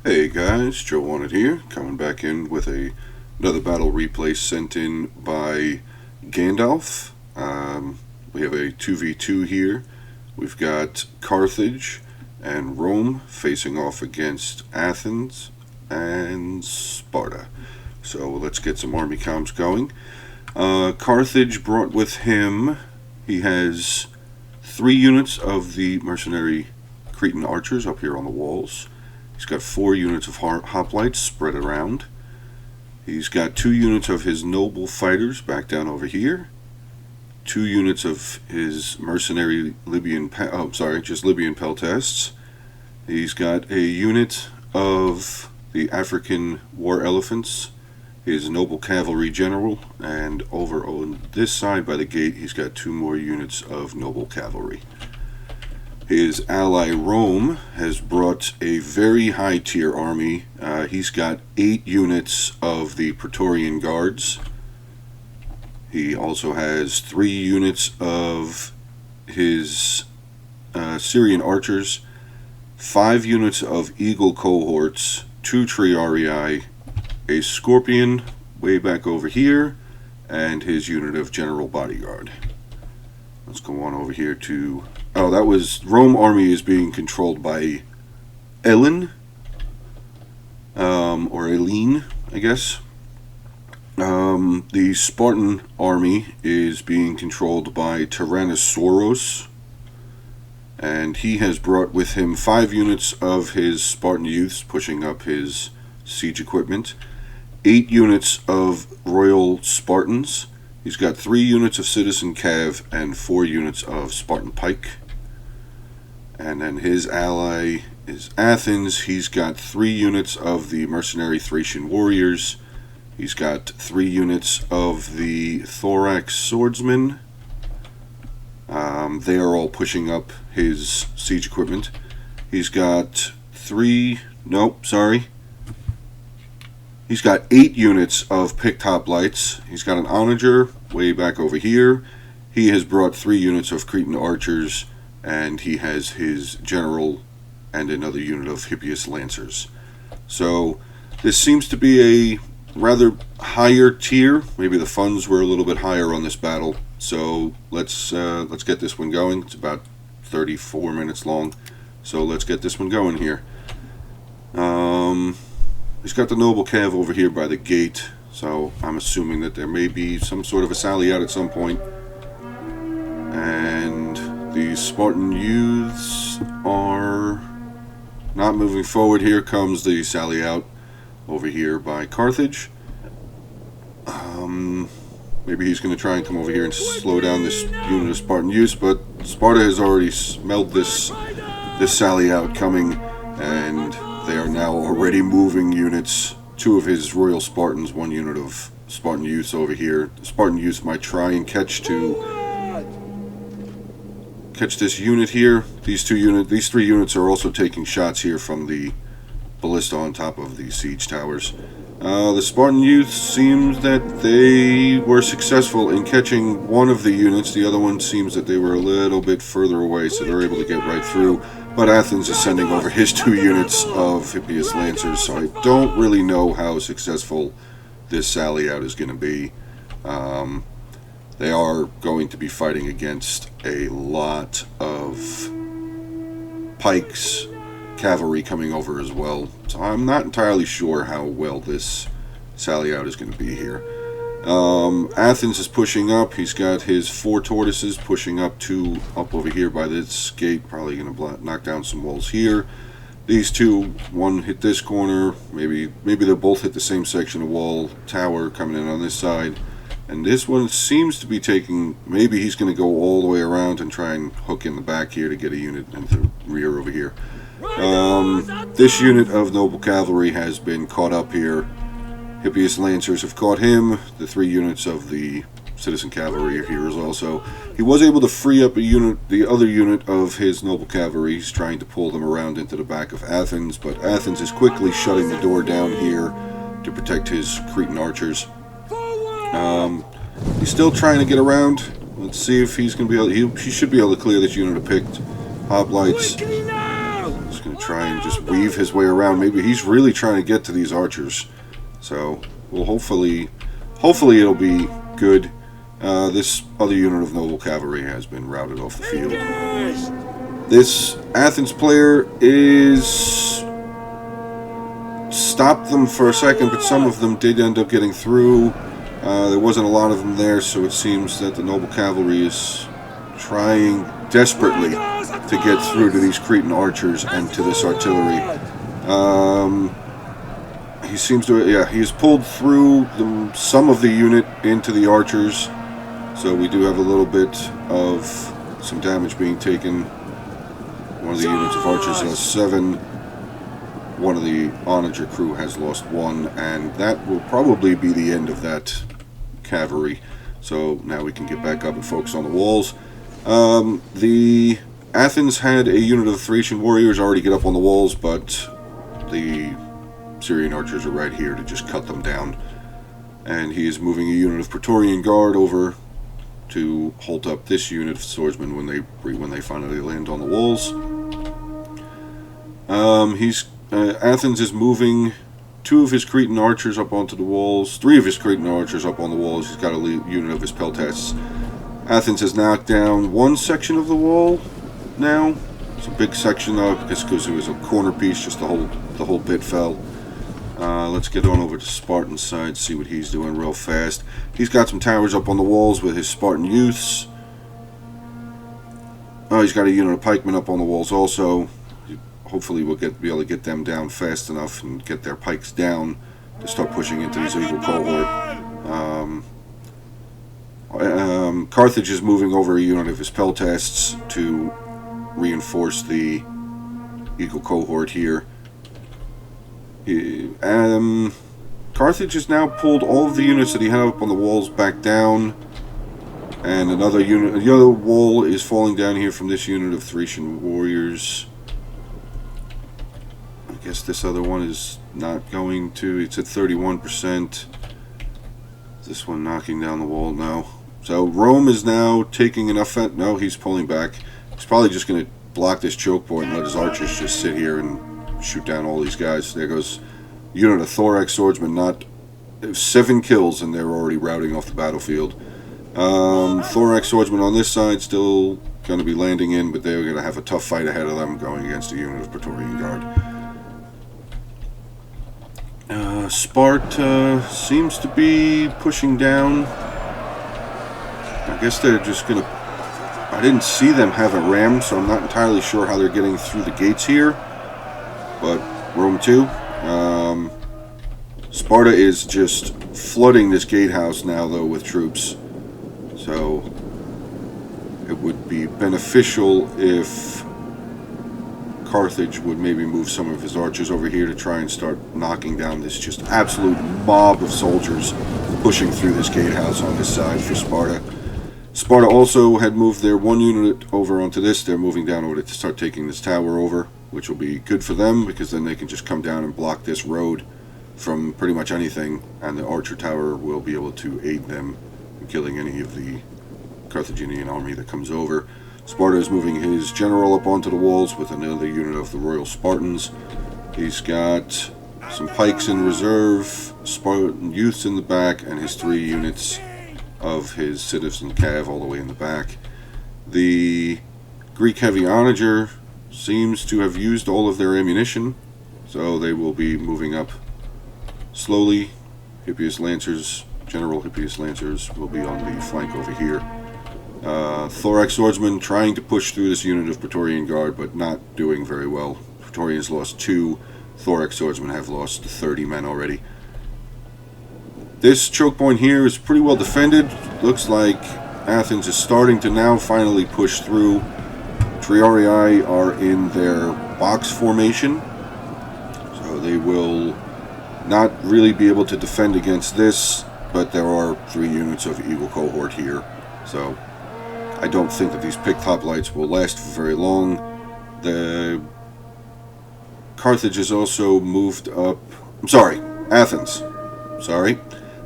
Hey guys, Joe Wanted here, coming back in with another battle replay sent in by Gandalf. We have a 2v2 here. We've got Carthage and Rome facing off against Athens and Sparta. So let's get some army comms going. Carthage brought with him, he has 3 units of the mercenary Cretan archers up here on the walls. He's got 4 units of hoplites spread around. He's got 2 units of his noble fighters back down over here. 2 units of his mercenary Libyan peltasts. He's got a unit of the African war elephants, his noble cavalry general, and over on this side by the gate he's got 2 more units of noble cavalry. His ally Rome has brought a very high tier army. He's got 8 units of the Praetorian Guards. He also has 3 units of his Syrian archers, 5 units of Eagle cohorts, 2 Triarii, a Scorpion way back over here, and his unit of General Bodyguard. Let's go on over here to... Oh, that was... Rome army is being controlled by Ellen. Or Eileen, I guess. The Spartan army is being controlled by Tyrannosaurus. And he has brought with him 5 units of his Spartan youths, pushing up his siege equipment. 8 units of Royal Spartans. He's got 3 units of Citizen Cav and 4 units of Spartan Pike. And then his ally is Athens. He's got 3 units of the mercenary Thracian warriors. He's got 3 units of the Thorax swordsmen. They are all pushing up his siege equipment. He's got 3... Nope, sorry. He's got 8 units of picked hoplites. He's got an onager way back over here. He has brought 3 units of Cretan archers, and he has his general and another unit of Hippias lancers. So this seems to be a rather higher tier. Maybe the funds were a little bit higher on this battle. So let's get this one going. It's about 34 minutes long. So let's get this one going here. He's got the noble cav over here by the gate, so I'm assuming that there may be some sort of a sally out at some point. And the Spartan youths are not moving forward. Here comes the sally out over here by Carthage. Maybe he's going to try and come over here and slow down this unit of Spartan youths, but Sparta has already smelled this sally out coming, and they are now already moving units. 2 of his Royal Spartans, 1 unit of Spartan youths over here. The Spartan youths might try and catch this unit here. These 3 units are also taking shots here from the ballista on top of the siege towers. The Spartan youths seems that they were successful in catching one of the units. The other one seems that they were a little bit further away, so they're able to get right through. But Athens is sending over his 2 units of Hippias lancers, so I don't really know how successful this sally out is going to be. They are going to be fighting against a lot of pikes, cavalry coming over as well, so I'm not entirely sure how well this sally out is going to be here. Athens is pushing up. He's got his 4 tortoises pushing up over here by this gate, probably going to knock down some walls here. These 2, one hit this corner, maybe they'll both hit the same section of wall tower coming in on this side, and this one seems to be taking, maybe he's going to go all the way around and try and hook in the back here to get a unit into the rear over here. This unit of noble cavalry has been caught up here. Hippias lancers have caught him. The 3 units of the citizen cavalry are here as also. He was able to free up the other unit of his noble cavalry. He's trying to pull them around into the back of Athens, but Athens is quickly shutting the door down here to protect his Cretan archers. He's still trying to get around. Let's see if he's going to be able. He should be able to clear this unit of picked hoplites. Just going to try and just weave his way around. Maybe he's really trying to get to these archers. So, well, hopefully it'll be good. This other unit of noble cavalry has been routed off the field. This Athens player is stopped them for a second, but some of them did end up getting through. There wasn't a lot of them there, so it seems that the noble cavalry is trying desperately to get through to these Cretan archers and to this artillery. He seems to, yeah, he's pulled through some of the unit into the archers, so we do have a little bit of some damage being taken. One of the units of archers lost 7. One of the onager crew has lost 1, and that will probably be the end of that cavalry. So now we can get back up and focus on the walls. The Athens had a unit of Thracian warriors already get up on the walls, but the Syrian archers are right here to just cut them down. And he is moving a unit of Praetorian Guard over to hold up this unit of swordsmen when they finally land on the walls. Athens is moving 2 of his Cretan archers up onto the walls, 3 of his Cretan archers up on the walls. He's got a unit of his peltasts. Athens has knocked down 1 section of the wall now. It's a big section because it was a corner piece, just the whole bit fell. Let's get on over to Spartan's side, see what he's doing real fast. He's got some towers up on the walls with his Spartan youths. Oh, he's got a unit of pikemen up on the walls also. Hopefully we'll be able to get them down fast enough and get their pikes down to start pushing into this Eagle cohort. Carthage is moving over a unit of his peltasts to reinforce the Eagle cohort here. Carthage has now pulled all of the units that he had up on the walls back down, and another wall is falling down here from this unit of Thracian warriors. I guess this other one is not going to. It's at 31%. This one knocking down the wall now. So Rome is now taking enough. No, he's pulling back. He's probably just going to block this choke point and let his archers just sit here and shoot down all these guys. There goes unit of thorax swordsmen. Not 7 kills, and they're already routing off the battlefield. Thorax swordsmen on this side still going to be landing in, but they're going to have a tough fight ahead of them going against a unit of Praetorian Guard. Sparta seems to be pushing down. I guess they're just going to... I didn't see them have a ram, so I'm not entirely sure how they're getting through the gates here. But Rome 2. Sparta is just flooding this gatehouse now, though, with troops. So it would be beneficial if Carthage would maybe move some of his archers over here to try and start knocking down this just absolute mob of soldiers pushing through this gatehouse on this side for Sparta. Sparta also had moved their 1 unit over onto this. They're moving down over to start taking this tower over, which will be good for them because then they can just come down and block this road from pretty much anything, and the archer tower will be able to aid them in killing any of the Carthaginian army that comes over. Sparta is moving his general up onto the walls with another unit of the Royal Spartans. He's got some pikes in reserve, Spartan youths in the back, and his 3 units of his citizen cav all the way in the back. The Greek heavy onager seems to have used all of their ammunition, so they will be moving up slowly. Hippias Lancers, General Hippias Lancers, will be on the flank over here. Thorax swordsmen trying to push through this unit of Praetorian Guard, but not doing very well. Praetorians lost 2. Thorax swordsmen have lost 30 men already. This choke point here is pretty well defended. Looks like Athens is starting to now finally push through. Triarii are in their box formation, so they will not really be able to defend against this, but there are 3 units of Eagle cohort here, so I don't think that these picked hoplites will last for very long. The Carthage has also moved up...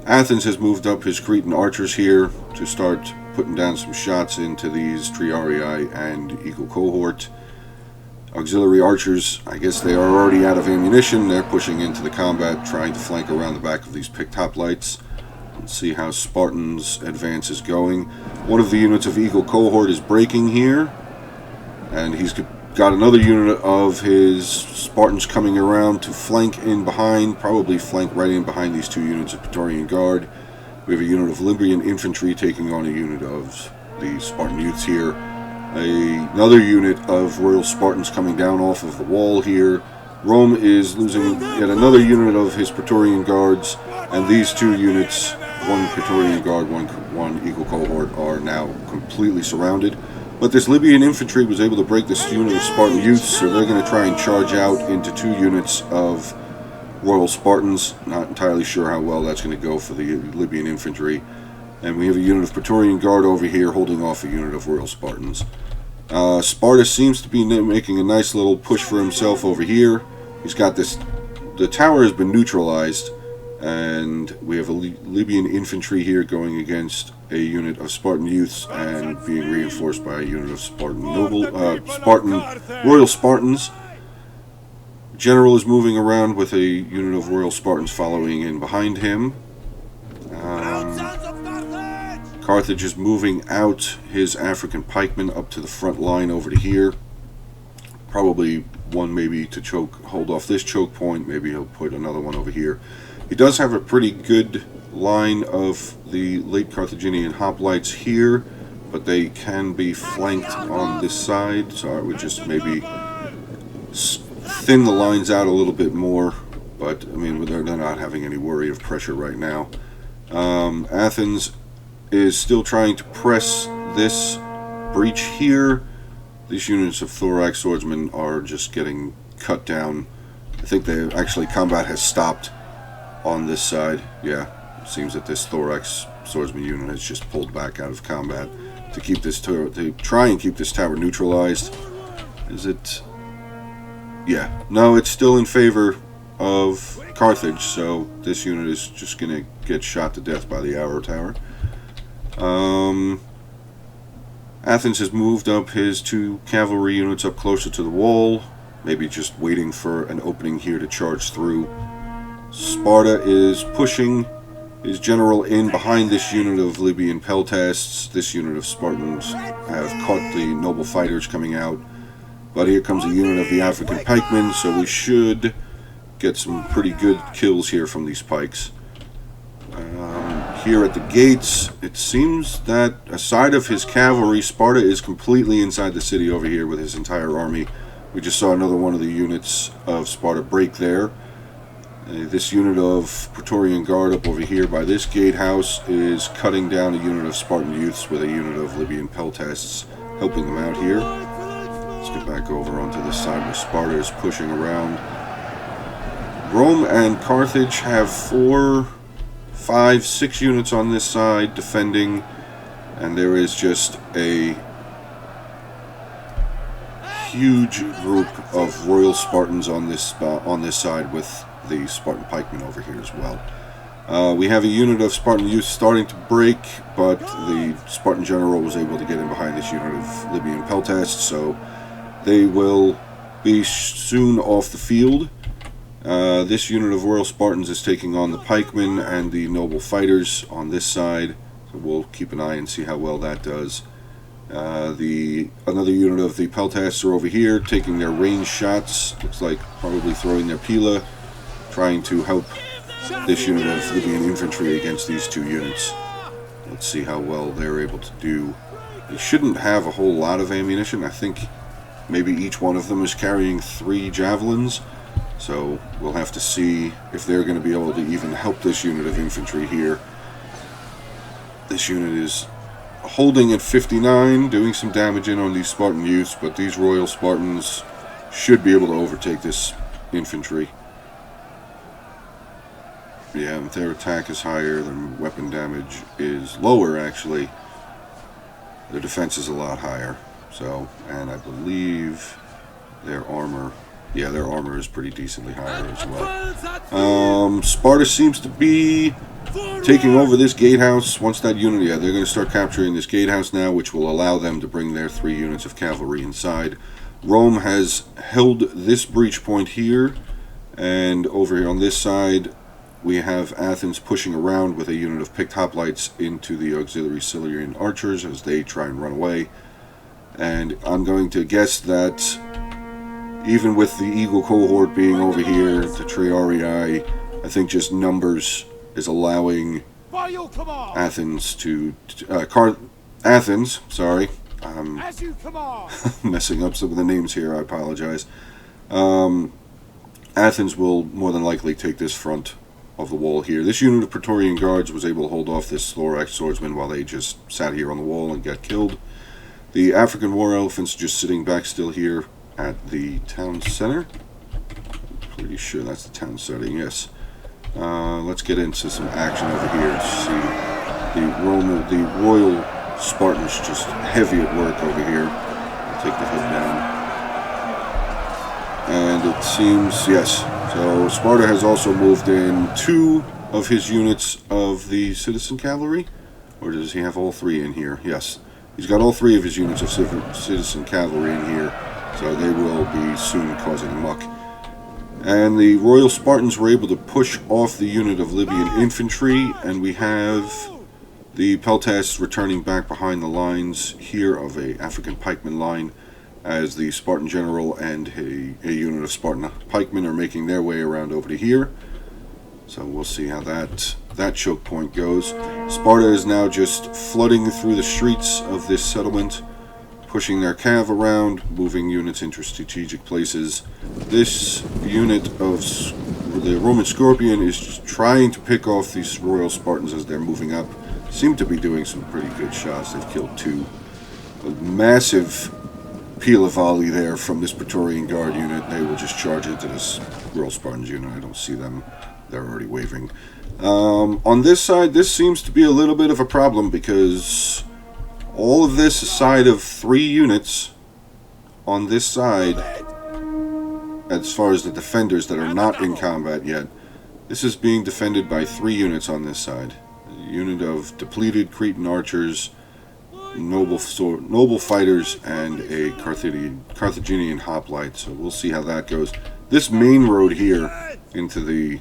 Athens has moved up his Cretan archers here to start putting down some shots into these Triarii and Eagle cohort. Auxiliary archers, I guess they are already out of ammunition. They're pushing into the combat, trying to flank around the back of these picked hoplites. Let's see how Spartans' advance is going. One of the units of Eagle Cohort is breaking here, and he's got another unit of his Spartans coming around to flank in behind, probably flank right in behind these two units of Praetorian Guard. We have a unit of Libyan infantry taking on a unit of the Spartan youths here. Another unit of Royal Spartans coming down off of the wall here. Rome is losing yet another unit of his Praetorian Guards, and these two units, one Praetorian Guard, one Eagle Cohort, are now completely surrounded. But this Libyan infantry was able to break this unit of Spartan youths, so they're going to try and charge out into two units of Royal Spartans. Not entirely sure how well that's going to go for the Libyan infantry. And we have a unit of Praetorian Guard over here holding off a unit of Royal Spartans. Sparta seems to be making a nice little push for himself over here. He's got this... The tower has been neutralized, and we have a Libyan infantry here going against a unit of Spartan youths and being reinforced by a unit of Royal Spartans. General is moving around with a unit of Royal Spartans following in behind him. Carthage is moving out his African pikemen up to the front line over to here. Probably one maybe to hold off this choke point. Maybe he'll put another one over here. He does have a pretty good line of the late Carthaginian hoplites here, but they can be flanked on this side, so I would just maybe thin the lines out a little bit more. But I mean, they're not having any worry of pressure right now. Athens is still trying to press this breach here. These units of thorax swordsmen are just getting cut down. I think combat has stopped on this side. Yeah, it seems that this thorax swordsman unit has just pulled back out of combat to keep this to try and keep this tower neutralized. Is it? Yeah, no, it's still in favor of Carthage, so this unit is just gonna get shot to death by the arrow tower. Athens has moved up his two cavalry units up closer to the wall, maybe just waiting for an opening here to charge through. Sparta is pushing his general in behind this unit of Libyan peltasts. This unit of Spartans have caught the noble fighters coming out, but here comes a unit of the African pikemen, so we should get some pretty good kills here from these pikes. Here at the gates, it seems that aside of his cavalry, Sparta is completely inside the city over here with his entire army. We just saw another one of the units of Sparta break there. This unit of Praetorian Guard up over here by this gatehouse is cutting down a unit of Spartan youths with a unit of Libyan peltasts helping them out here. Let's get back over onto this side where Sparta is pushing around. Rome and Carthage have 4, 5, 6 units on this side defending, and there is just a huge group of Royal Spartans on this side with the Spartan pikemen over here as well. We have a unit of Spartan youth starting to break, but the Spartan general was able to get in behind this unit of Libyan peltasts, so they will be soon off the field. This unit of Royal Spartans is taking on the pikemen and the noble fighters on this side, so we'll keep an eye and see how well that does. Another unit of the peltasts are over here taking their ranged shots, looks like probably throwing their pila, trying to help this unit of Libyan infantry against these two units. Let's see how well they're able to do. They shouldn't have a whole lot of ammunition. I think maybe each one of them is carrying 3 javelins. So we'll have to see if they're going to be able to even help this unit of infantry here. This unit is holding at 59, doing some damage in on these Spartan youths, but these Royal Spartans should be able to overtake this infantry. Yeah, their attack is higher, their weapon damage is lower actually. Their defense is a lot higher. So, and I believe their armor... Yeah, their armor is pretty decently higher as well. Sparta seems to be taking over this gatehouse. Once that unit, they're going to start capturing this gatehouse now, which will allow them to bring their 3 units of cavalry inside. Rome has held this breach point here, and over here on this side we have Athens pushing around with a unit of picked hoplites into the auxiliary Silurian archers as they try and run away. And I'm going to guess that even with the Eagle cohort being over here, the Triarii, I think just numbers is allowing Athens to Athens, sorry, I'm messing up some of the names here, I apologize. Athens will more than likely take this front of the wall here. This unit of Praetorian Guards was able to hold off this Thorax swordsman while they just sat here on the wall and got killed. The African war elephants just sitting back still here at the town center. I'm pretty sure that's the town setting, yes. Let's get into some action over here to see the Royal Spartans just heavy at work over here. I'll take the hood down. And it seems, yes, so Sparta has also moved in 2 of his units of the citizen cavalry. Or does he have all 3 in here? Yes. He's got all 3 of his units of citizen cavalry in here, so they will be soon causing muck. And the Royal Spartans were able to push off the unit of Libyan infantry, and we have the Peltasts returning back behind the lines here of a African pikeman line, as the Spartan general and a unit of Spartan pikemen are making their way around over to here. So we'll see how that choke point goes. Sparta is now just flooding through the streets of this settlement, pushing their cav around, moving units into strategic places. This unit of the Roman Scorpion is trying to pick off these Royal Spartans as they're moving up. Seem to be doing some pretty good shots. They've killed 2. A massive Pila volley there from this Praetorian Guard unit. They will just charge into this Royal Spartans unit. I don't see them. They're already waving. On this side, this seems to be a little bit of a problem because all of this side of 3 units on this side, as far as the defenders that are not in combat yet, this is being defended by 3 units on this side. A unit of depleted Cretan archers, noble fighters, and a Carthaginian hoplite. So we'll see how that goes. This main road here into the...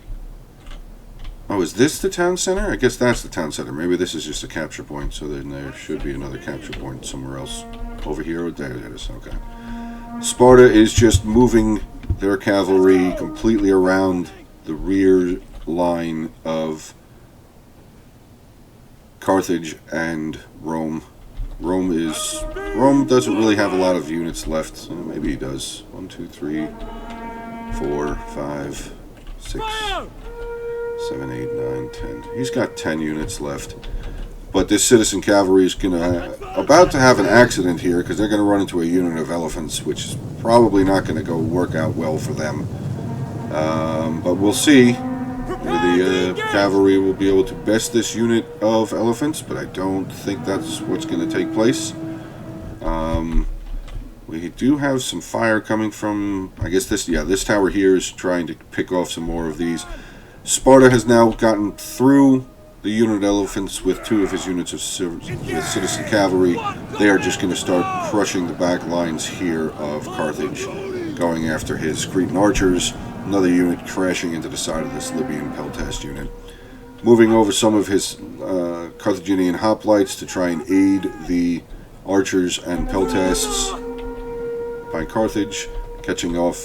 Oh, is this the town center? I guess that's the town center. Maybe this is just a capture point, so then there should be another capture point somewhere else. Over here? Oh, there it is. Okay. Sparta is just moving their cavalry completely around the rear line of Carthage and Rome. Rome doesn't really have a lot of units left. Maybe he does. 1, 2, 3, 4, 5, 6... 7, 8, 9, 10. He's got 10 units left. But this citizen cavalry is about to have an accident here because they're going to run into a unit of elephants, which is probably not going to go work out well for them. But we'll see. The cavalry will be able to best this unit of elephants, but I don't think that's what's going to take place. We do have some fire coming from, I guess this tower here is trying to pick off some more of these. Sparta has now gotten through the unit elephants with 2 of his units of citizen cavalry. They are just going to start crushing the back lines here of Carthage, going after his Cretan archers. Another unit crashing into the side of this Libyan Peltast unit. Moving over some of his Carthaginian hoplites to try and aid the archers and Peltasts by Carthage,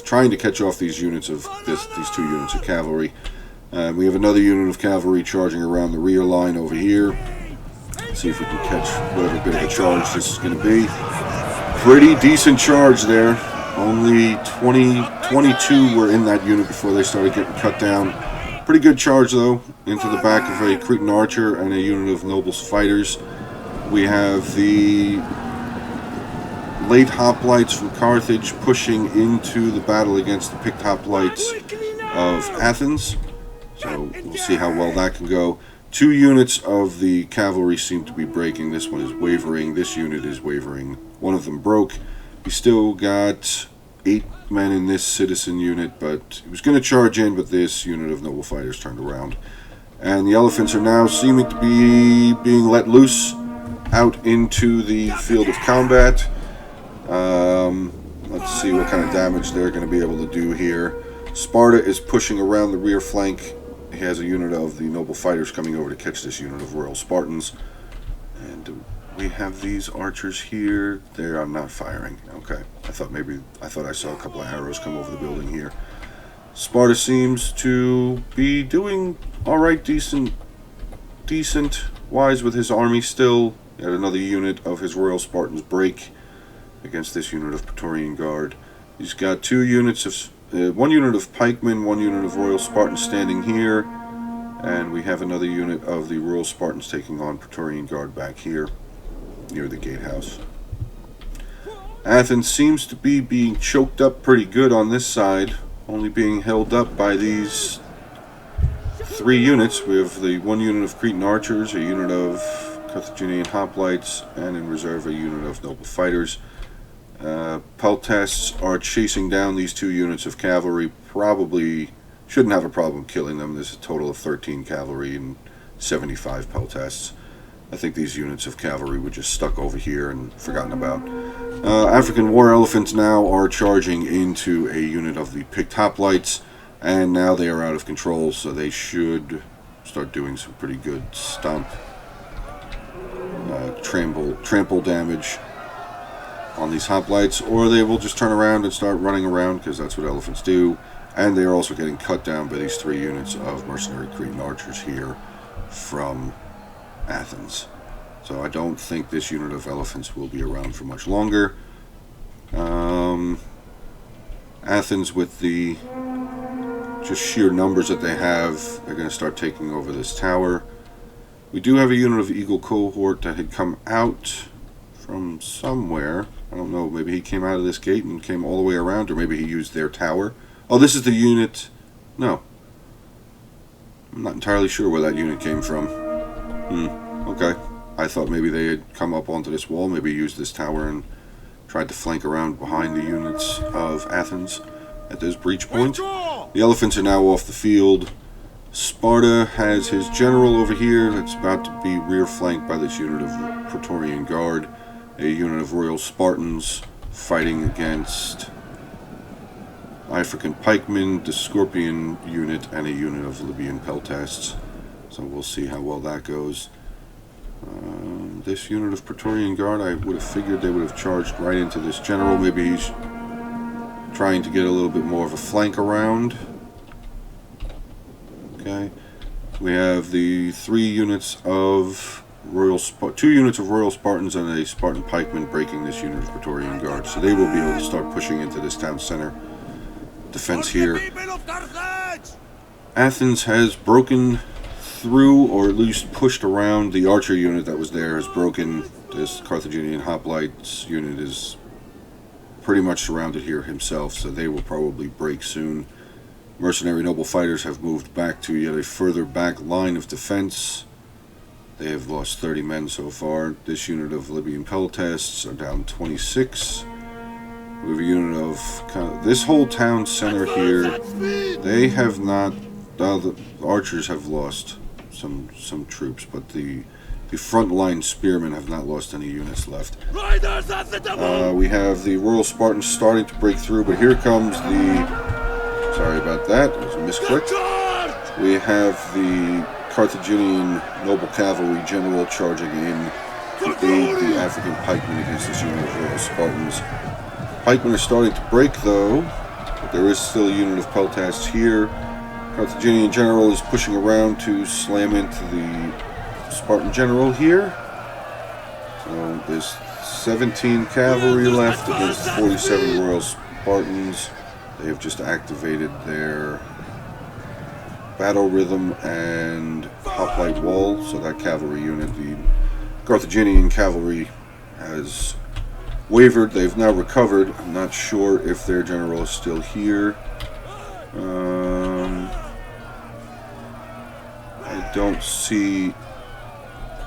trying to catch off these units of these 2 units of cavalry. We have another unit of cavalry charging around the rear line over here. Let's see if we can catch whatever bit of a charge this is going to be. Pretty decent charge there. Only 22 were in that unit before they started getting cut down. Pretty good charge, though, into the back of a Cretan archer and a unit of nobles fighters. We have the late hoplites from Carthage pushing into the battle against the picked hoplites of Athens. So we'll see how well that can go. 2 units of the cavalry seem to be breaking. This one is wavering. This unit is wavering. One of them broke. He still got 8 men in this citizen unit, but he was going to charge in, but this unit of noble fighters turned around. And the elephants are now seeming to be being let loose out into the field of combat. Let's Let's see what kind of damage they're going to be able to do here. Sparta is pushing around the rear flank. He has a unit of the noble fighters coming over to catch this unit of royal Spartans. And we have these archers here. They are not firing. Okay. I thought I saw a couple of arrows come over the building here. Sparta seems to be doing alright, decent wise with his army still. He had another unit of his royal Spartans break against this unit of Praetorian Guard. He's got two units of one unit of pikemen, one unit of royal Spartans standing here, and we have another unit of the royal Spartans taking on Praetorian Guard back here near the gatehouse. Athens seems to be being choked up pretty good on this side, only being held up by these three units. We have the one unit of Cretan archers, a unit of Carthaginian hoplites, and in reserve a unit of noble fighters. Peltasts are chasing down these two units of cavalry. Probably shouldn't have a problem killing them. There's a total of 13 cavalry and 75 Peltasts. I think these units of cavalry were just stuck over here and forgotten about. African war elephants now are charging into a unit of the picked hoplites, and now they are out of control, so they should start doing some pretty good stomp, trample damage on these hoplites, or they will just turn around and start running around, because that's what elephants do. And they are also getting cut down by these three units of mercenary Cretan archers here from Athens. So I don't think this unit of elephants will be around for much longer. Athens, with the just sheer numbers that they have, they're going to start taking over this tower. We do have a unit of Eagle cohort that had come out from somewhere. I don't know, maybe he came out of this gate and came all the way around, or maybe he used their tower. Oh, this is the unit. No. I'm not entirely sure where that unit came from. Okay. I thought maybe they had come up onto this wall, maybe used this tower and tried to flank around behind the units of Athens at this breach point. The elephants are now off the field. Sparta has his general over here that's about to be rear flanked by this unit of Praetorian Guard, a unit of royal Spartans fighting against African pikemen, the Scorpion unit, and a unit of Libyan peltasts. So we'll see how well that goes. This unit of Praetorian Guard, I would have figured they would have charged right into this general. Maybe he's trying to get a little bit more of a flank around. Okay. We have the two units of royal Spartans and a Spartan pikeman breaking this unit of Praetorian Guard. So they will be able to start pushing into this town center defense here. Athens has broken through, or at least pushed around. The archer unit that was there has broken. This Carthaginian hoplites unit is pretty much surrounded here himself, so they will probably break soon. Mercenary noble fighters have moved back to yet a further back line of defense. They have lost 30 men so far. This unit of Libyan peltasts are down 26. We have a unit of this whole town center here. They have not. The archers have lost some troops, but the frontline spearmen have not lost any units left. We have the royal Spartans starting to break through, but here comes the. Sorry about that. It was a misclick. We have the Carthaginian noble cavalry general charging in to aid the African pikemen against this unit of royal Spartans. Pikemen are starting to break, though, but there is still a unit of peltasts here. Carthaginian general is pushing around to slam into the Spartan general here. So there's 17 cavalry left against 47 royal Spartans. They have just activated their battle rhythm and hoplite wall, so that cavalry unit, the Carthaginian cavalry, has wavered. They've now recovered. I'm not sure if their general is still here. I don't see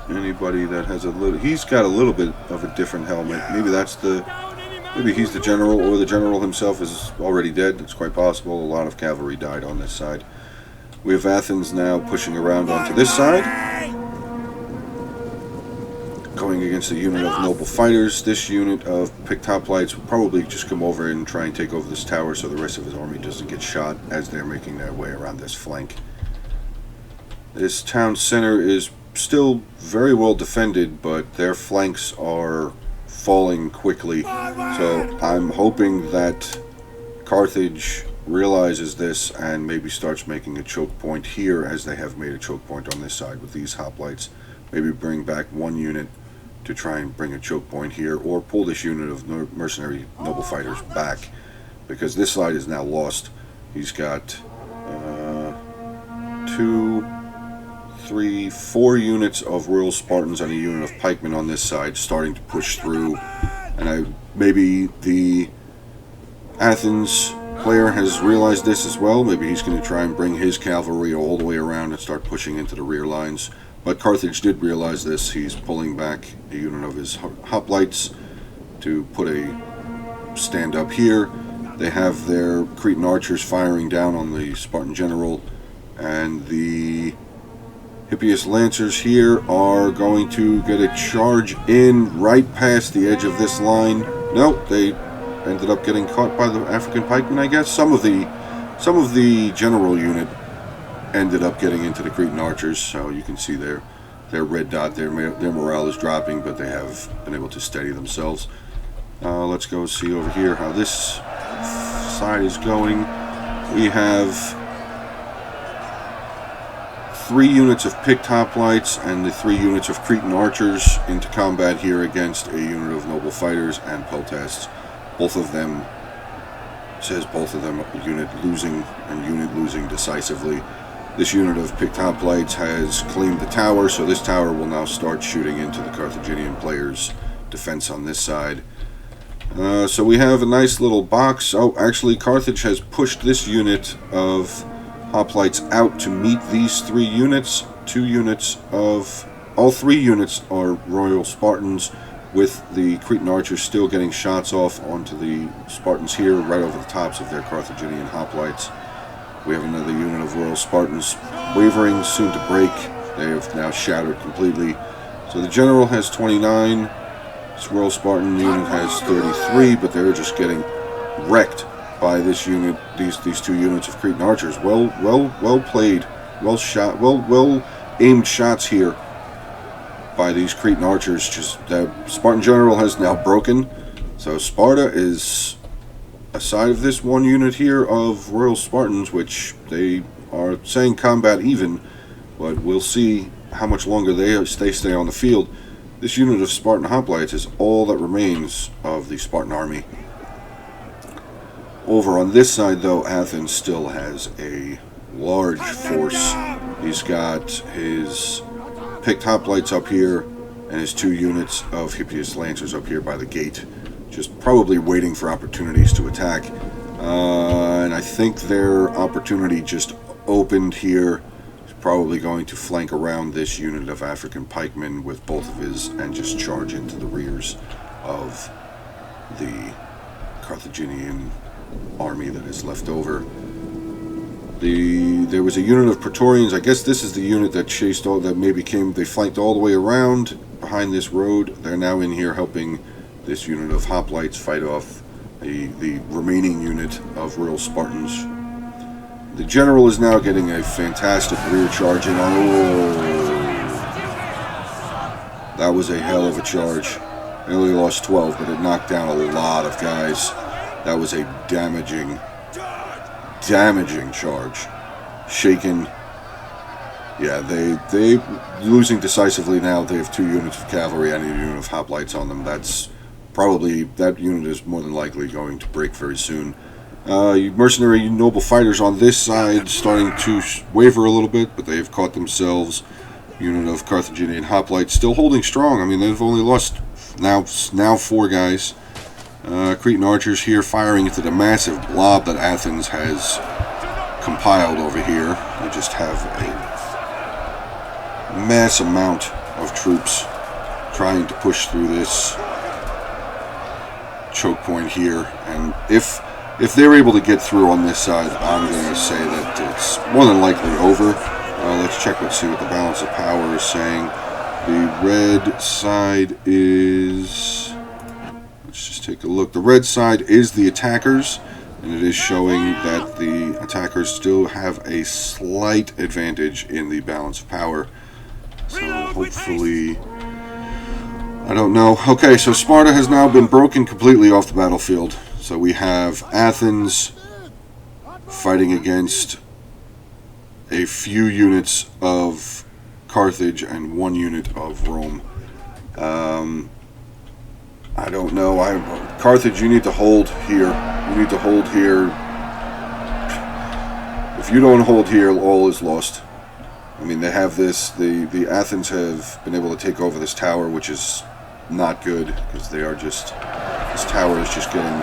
anybody that has a little. He's got a little bit of a different helmet. Maybe he's the general, or the general himself is already dead. It's quite possible. A lot of cavalry died on this side. We have Athens now pushing around onto this side. going against a unit of noble fighters. This unit of picked hoplites will probably just come over and try and take over this tower so the rest of his army doesn't get shot as they're making their way around this flank. This town center is still very well defended, but their flanks are falling quickly, so I'm hoping that Carthage realizes this and maybe starts making a choke point here, as they have made a choke point on this side with these hoplites. Maybe bring back one unit to try and bring a choke point here, or pull this unit of mercenary noble fighters back, because this side is now lost. He's got 2, 3, 4 units of Royal Spartans and a unit of pikemen on this side starting to push through, and maybe the Athens player has realized this as well. Maybe he's going to try and bring his cavalry all the way around and start pushing into the rear lines. But Carthage did realize this. He's pulling back a unit of his hoplites to put a stand up here. They have their Cretan archers firing down on the Spartan general, and the Hippias lancers here are going to get a charge in right past the edge of this line. Nope, they ended up getting caught by the African pikemen, I guess. Some of the general unit ended up getting into the Cretan archers, so you can see their red dot, their morale is dropping, but they have been able to steady themselves. Let's go see over here how this side is going. We have 3 units of picked hoplites and the 3 units of Cretan archers into combat here against a unit of noble fighters and peltasts. Both of them unit losing and unit losing decisively. This unit of picked hoplites has claimed the tower, so this tower will now start shooting into the Carthaginian players' defense on this side. So we have a nice little box. Oh, actually, Carthage has pushed this unit of hoplites out to meet these 3 units. All 3 units are Royal Spartans, with the Cretan archers still getting shots off onto the Spartans here, right over the tops of their Carthaginian hoplites. We have another unit of Royal Spartans wavering, soon to break. They have now shattered completely. So the general has 29. This Royal Spartan unit has 33, but they're just getting wrecked by this unit. These 2 units of Cretan archers. Well played, well shot, well aimed shots here by these Cretan archers. Just the Spartan general has now broken, so Sparta is aside of this 1 unit here of Royal Spartans, which they are saying combat even, but we'll see how much longer they stay on the field. This unit of Spartan hoplites is all that remains of the Spartan army. Over on this side, though, Athens still has a large force. He's got his picked hoplites up here and his 2 units of Hippias lancers up here by the gate, just probably waiting for opportunities to attack. And I think their opportunity just opened here. He's probably going to flank around this unit of African pikemen with both of his and just charge into the rears of the Carthaginian army that is left over. There was a unit of Praetorians. I guess this is the unit that they flanked all the way around behind this road. They're now in here helping this unit of hoplites fight off the remaining unit of Royal Spartans. The general is now getting a fantastic rear charge in. Oh, that was a hell of a charge. They only lost 12, but it knocked down a lot of guys. That was a damaging charge. Shaken. Yeah, they losing decisively now. They have 2 units of cavalry and a unit of hoplites on them. That unit is more than likely going to break very soon. Mercenary noble fighters on this side starting to waver a little bit, but they have caught themselves. Unit of Carthaginian hoplites still holding strong. I mean, they've only lost now 4 guys. Cretan archers here firing into the massive blob that Athens has compiled over here. They just have a mass amount of troops trying to push through this choke point here, and if they're able to get through on this side, I'm going to say that it's more than likely over. Let's see what the balance of power is saying. The red side is... Let's just take a look. The red side is the attackers, and it is showing that the attackers still have a slight advantage in the balance of power. So hopefully... I don't know. Okay, so Sparta has now been broken completely off the battlefield. So we have Athens fighting against a few units of Carthage and 1 unit of Rome. I don't know. Carthage, you need to hold here. You need to hold here. If you don't hold here, all is lost. I mean, they have this. The Athens have been able to take over this tower, which is not good because they are just. This tower is just getting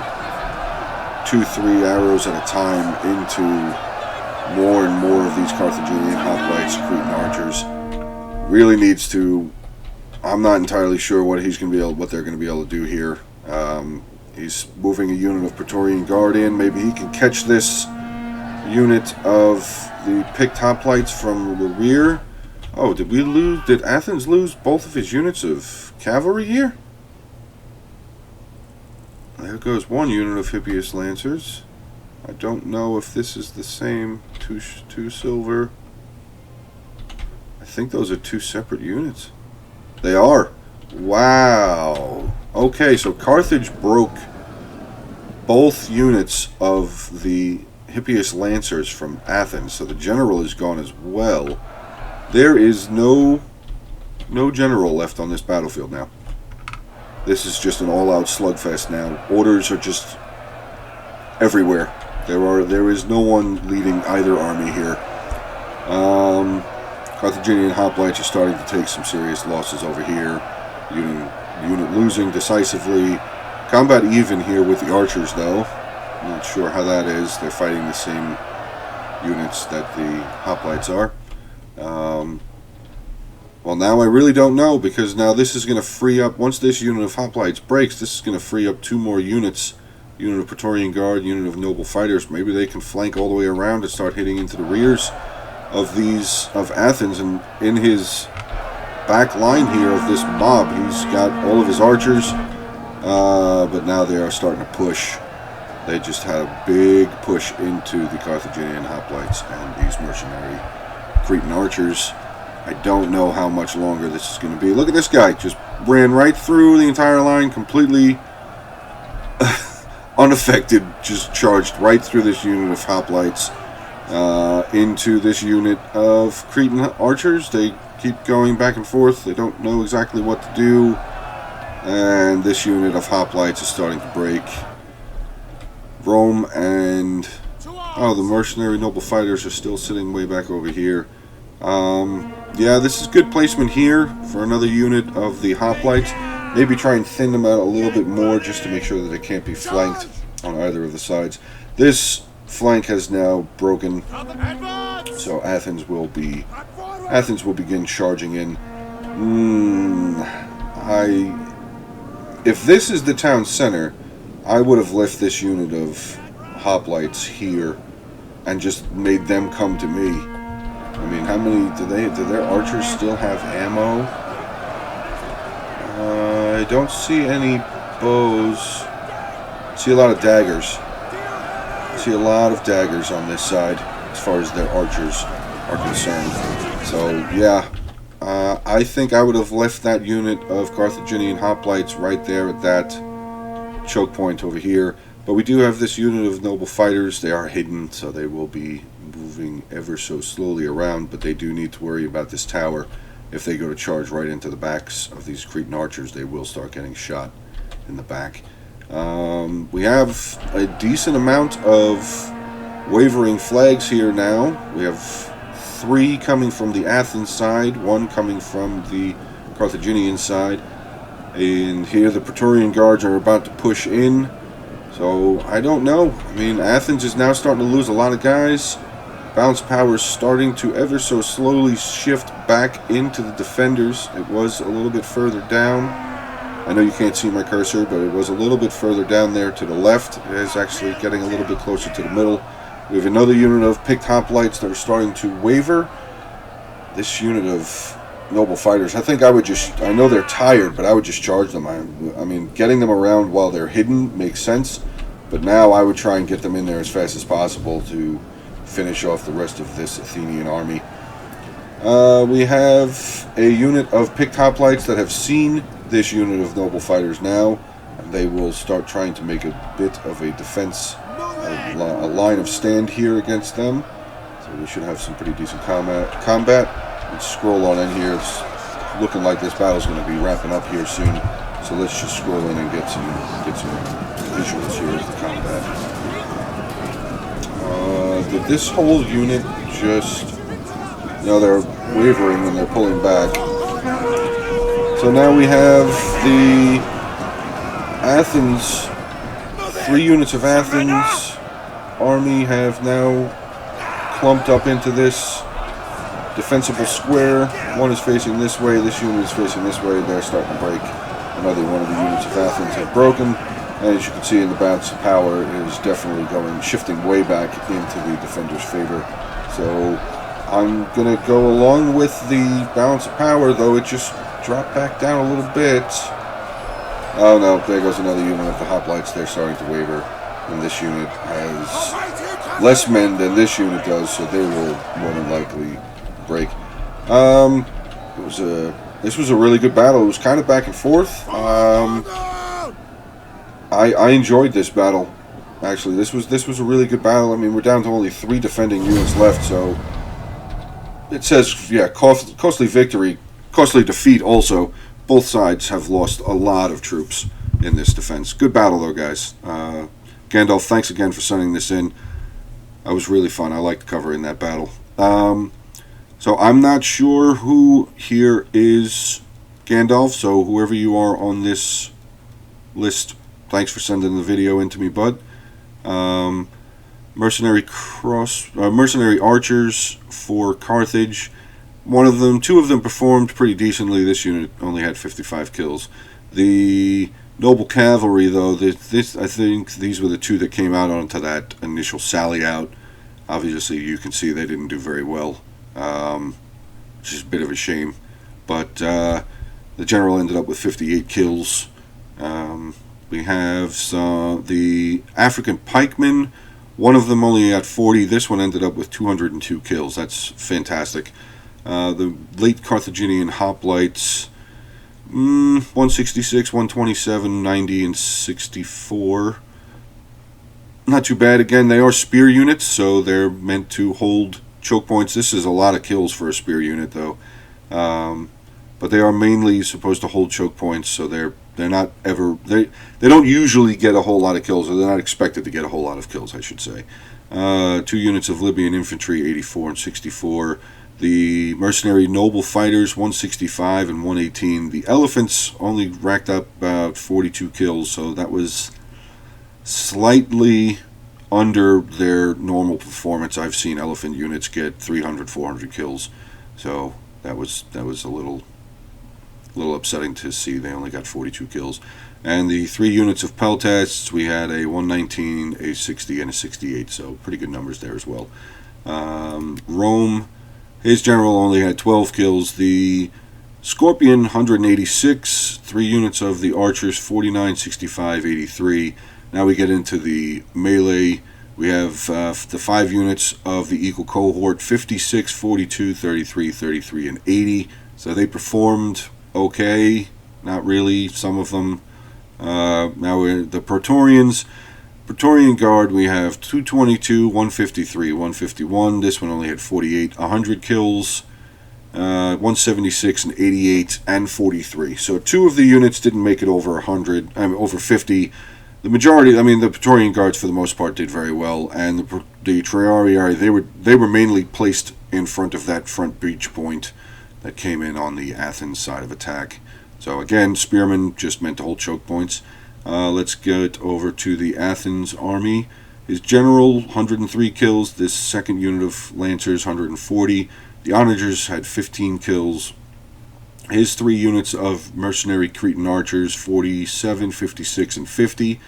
2-3 arrows at a time into more and more of these Carthaginian hoplites, Cretan archers. Really needs to. I'm not entirely sure what they're going to be able to do here. He's moving a unit of Praetorian Guard in. Maybe he can catch this unit of the picked hoplites from the rear. Oh, did Athens lose both of his units of cavalry here? There goes 1 unit of Hippias Lancers. I don't know if this is the same. Two silver. I think those are 2 separate units. They are. Wow. Okay, so Carthage broke both units of the Hippias Lancers from Athens, so the general is gone as well. There is no general left on this battlefield now. This is just an all-out slugfest now. Orders are just everywhere. There is no one leading either army here. Carthaginian hoplites are starting to take some serious losses over here. Unit losing decisively. Combat even here with the archers, though. I'm not sure how that is. They're fighting the same units that the hoplites are. Well, now I really don't know, because now this is going to free up, once this unit of hoplites breaks, this is going to free up 2 more units. Unit of Praetorian Guard, unit of noble fighters. Maybe they can flank all the way around and start hitting into the rears of Athens, and in his back line here of this mob, he's got all of his archers, but now they are starting to push. They just had a big push into the Carthaginian hoplites and these mercenary Cretan archers. I don't know how much longer this is going to be. Look at this guy, just ran right through the entire line, completely unaffected, just charged right through this unit of hoplites. Into this unit of Cretan archers. They keep going back and forth. They don't know exactly what to do. And this unit of hoplites is starting to break. Rome and... Oh, the mercenary noble fighters are still sitting way back over here. Yeah, this is good placement here for another unit of the hoplites. Maybe try and thin them out a little bit more just to make sure that they can't be flanked on either of the sides. This flank has now broken, so Athens will begin charging in. If this is the town center, I would have left this unit of hoplites here and just made them come to me. I mean, how many do their archers still have ammo? I don't see any bows. I see a lot of daggers. See a lot of daggers on this side as far as their archers are concerned. So yeah, I think I would have left that unit of Carthaginian hoplites right there at that choke point over here. But we do have this unit of noble fighters. They are hidden, so they will be moving ever so slowly around, but they do need to worry about this tower. If they go to charge right into the backs of these Cretan archers, they will start getting shot in the back. We have a decent amount of wavering flags here now. We have 3 coming from the Athens side, 1 coming from the Carthaginian side, and here the Praetorian Guards are about to push in. So I don't know. I mean, Athens is now starting to lose a lot of guys. Balance power is starting to ever so slowly shift back into the defenders. It was a little bit further down. I know you can't see my cursor, but it was a little bit further down there to the left. It is actually getting a little bit closer to the middle. We have another unit of picked hoplites that are starting to waver. This unit of noble fighters. I think I would just, I know they're tired, but I would just charge them. I mean, getting them around while they're hidden makes sense, but now I would try and get them in there as fast as possible to finish off the rest of this Athenian army. We have a unit of picked hoplites that have seen this unit of noble fighters now, and they will start trying to make a bit of a defense, a line of stand here against them. So we should have some pretty decent combat. Let's scroll on in here. It's looking like this battle's going to be wrapping up here soon. So let's just scroll in and get some visuals here as the combat. Did this whole unit just, they're wavering and they're pulling back. So now we have the Athens, 3 units of Athens army have now clumped up into this defensible square. One is facing this way, this unit is facing this way. They're starting to break. Another one of the units of Athens have broken. And as you can see in the balance of power is definitely shifting way back into the defender's favor. So I'm going to go along with the balance of power, though it just dropped back down a little bit. Oh no, there goes another unit of the hoplites. They're starting to waver. And this unit has less men than this unit does, so they will more than likely break. This was a really good battle. It was kind of back and forth. I enjoyed this battle. Actually, this was a really good battle. I mean, we're down to only 3 defending units left, so it says, yeah, costly victory, costly defeat also. Both sides have lost a lot of troops in this defense. Good battle, though, guys. Gandalf, thanks again for sending this in. That was really fun. I liked covering that battle. So I'm not sure who here is Gandalf, so whoever you are on this list, thanks for sending the video in to me, bud. Mercenary archers for Carthage. Two of them performed pretty decently. This unit only had 55 kills. The noble cavalry, though, I think these were the 2 that came out onto that initial sally out. Obviously, you can see they didn't do very well, which is a bit of a shame. But the general ended up with 58 kills. We have the African pikemen. One of them only had 40. This one ended up with 202 kills. That's fantastic. The late Carthaginian hoplites, 166, 127, 90, and 64. Not too bad. Again, they are spear units, so they're meant to hold choke points. This is a lot of kills for a spear unit, though. But they are mainly supposed to hold choke points, so they're not ever, they don't usually get a whole lot of kills, or they're not expected to get a whole lot of kills, I should say. 2 units of Libyan infantry, 84 and 64. The mercenary noble fighters, 165 and 118. The elephants only racked up about 42 kills, so that was slightly under their normal performance. I've seen elephant units get 300, 400 kills, so that was a little upsetting to see. They only got 42 kills. And the 3 units of peltasts, we had a 119, a 60, and a 68, so pretty good numbers there as well. Rome, his general only had 12 kills. The Scorpion, 186. 3 units of the archers, 49, 65, 83. Now we get into the melee. We have the 5 units of the equal cohort, 56, 42, 33, 33, and 80. So they performed okay. Not really, some of them. Now we're the Praetorians. Praetorian Guard, we have 222, 153, 151. This one only had 48, 100 kills, 176 and 88 and 43. So 2 of the units didn't make it over 100, over 50. The majority, the Praetorian Guards for the most part did very well, and the Triarii, they were mainly placed in front of that front breach point that came in on the Athens side of attack. So again, spearmen just meant to hold choke points. Let's get over to the Athens army. His general, 103 kills. This second unit of lancers, 140. The onagers had 15 kills. His 3 units of mercenary Cretan archers, 47, 56, and 50.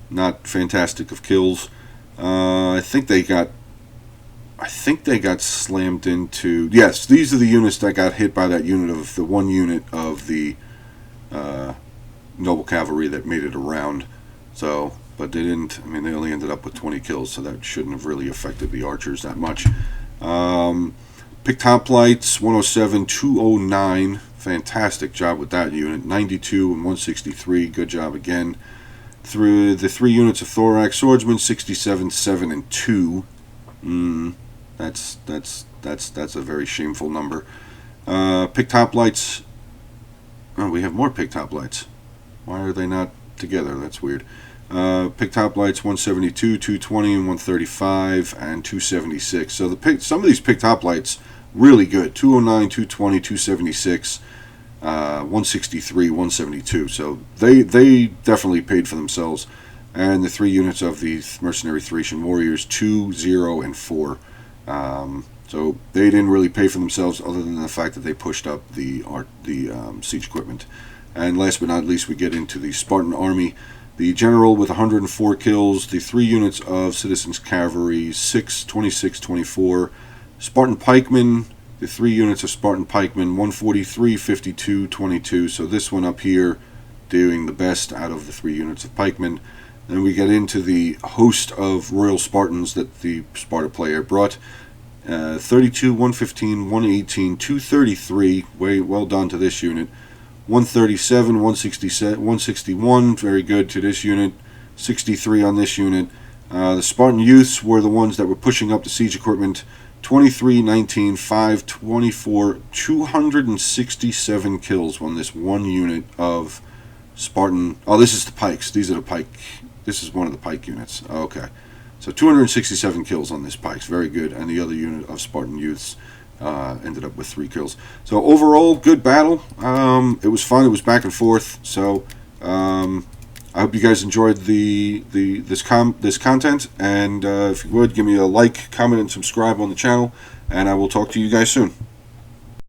Not fantastic of kills. I think they got I think they got slammed into... Yes, these are the units that got hit by that unit of the one unit of the noble cavalry that made it around. So, but they didn't... I mean, they only ended up with 20 kills, so that shouldn't have really affected the archers that much. Picked hoplites, 107, 209. Fantastic job with that unit. 92 and 163. Good job again. Through the 3 units of thorax swordsmen, 67, 7, and 2. That's a very shameful number. Picked hoplites. Oh, we have more picked hoplites. Why are they not together? That's weird. Picked hoplites, 172, 220, and 135, and 276. So some of these picked hoplites really good. 209, 220, 276, 163, 172. So they definitely paid for themselves. And the 3 units of the mercenary Thracian warriors, 2, 0, and 4. So they didn't really pay for themselves, other than the fact that they pushed up the siege equipment. And last but not least, we get into the Spartan army. The general with 104 kills, the 3 units of citizens cavalry, 6, 26, 24. Spartan pikemen, the 3 units of Spartan pikemen, 143, 52, 22. So this one up here doing the best out of the 3 units of pikemen. Then we get into the host of Royal Spartans that the Sparta player brought. 32, 115, 118, 233. Well done to this unit. 137, 167, 161. Very good to this unit. 63 on this unit. The Spartan youths were the ones that were pushing up the siege equipment. 23, 19, 5, 24, 267 kills on this one unit of Spartan. Oh, this is the pikes. These are the pike. This is one of the pike units. Okay. So 267 kills on this pikes. Very good. And the other unit of Spartan youths ended up with 3 kills. So overall, good battle. It was fun. It was back and forth. So I hope you guys enjoyed this content. And if you would, give me a like, comment, and subscribe on the channel. And I will talk to you guys soon.